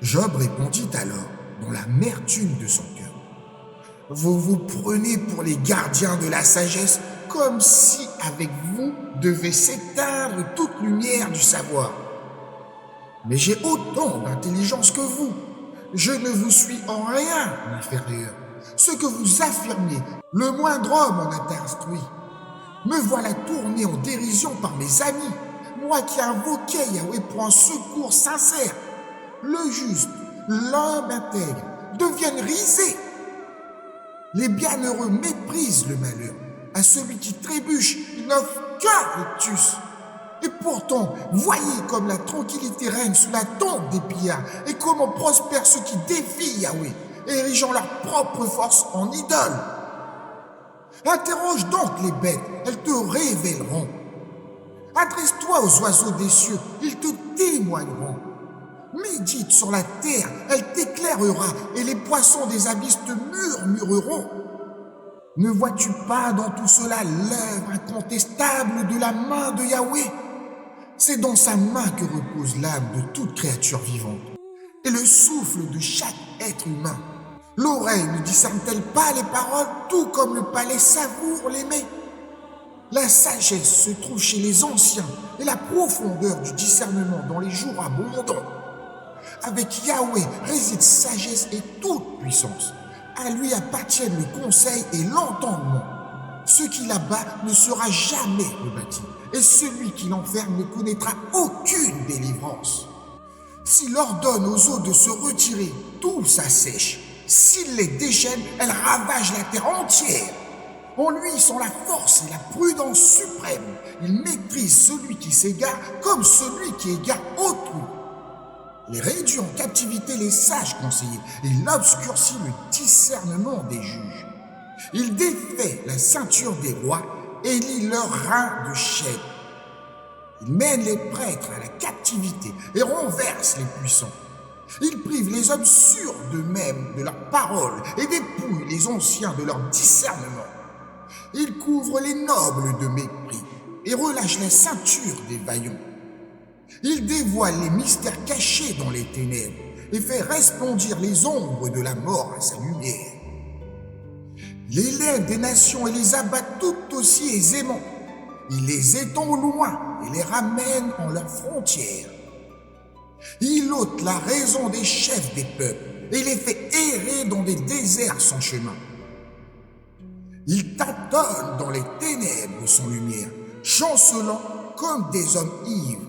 Job répondit alors, dans l'amertume de son cœur. Vous vous prenez pour les gardiens de la sagesse, comme si avec vous devait s'éteindre toute lumière du savoir. Mais j'ai autant d'intelligence que vous. Je ne vous suis en rien inférieur. Ce que vous affirmez, le moindre homme en a instruit. Me voilà tourné en dérision par mes amis, moi qui invoquais Yahweh pour un secours sincère. Le juste, l'homme intègre, deviennent risés. Les bienheureux méprisent le malheur. À celui qui trébuche, il n'offre qu'un rictus. Et pourtant, voyez comme la tranquillité règne sous la tente des pillards et comment prospèrent ceux qui défient Yahweh, érigeant leur propre force en idole. Interroge donc les bêtes, elles te révéleront. Adresse-toi aux oiseaux des cieux, ils te témoigneront. Médite sur la terre, elle t'éclairera, et les poissons des abysses te murmureront. Ne vois-tu pas dans tout cela l'œuvre incontestable de la main de Yahweh? C'est dans sa main que repose l'âme de toute créature vivante, et le souffle de chaque être humain. L'oreille ne discerne-t-elle pas les paroles, tout comme le palais savoure les mets? La sagesse se trouve chez les anciens, et la profondeur du discernement dans les jours abondants. Avec Yahweh réside sagesse et toute puissance. À lui appartiennent le conseil et l'entendement. Ce qui l'abat ne sera jamais rebâti, et celui qui l'enferme ne connaîtra aucune délivrance. S'il ordonne aux eaux de se retirer, tout s'assèche. S'il les déchaîne, elles ravagent la terre entière. En lui sont la force et la prudence suprême. Il maîtrise celui qui s'égare comme celui qui égare autrui. Il réduit en captivité les sages conseillers et il obscurcit le discernement des juges. Il défait la ceinture des rois et lie leurs reins de chèvre. Il mène les prêtres à la captivité et renverse les puissants. Il prive les hommes sûrs d'eux-mêmes de leurs paroles et dépouille les anciens de leur discernement. Il couvre les nobles de mépris et relâche la ceinture des vaillants. Il dévoile les mystères cachés dans les ténèbres et fait resplendir les ombres de la mort à sa lumière. Il élève des nations et les abat tout aussi aisément. Il les étend au loin et les ramène en leurs frontières. Il ôte la raison des chefs des peuples et les fait errer dans des déserts sans chemin. Il tâtonne dans les ténèbres sans lumière, chancelant comme des hommes ivres.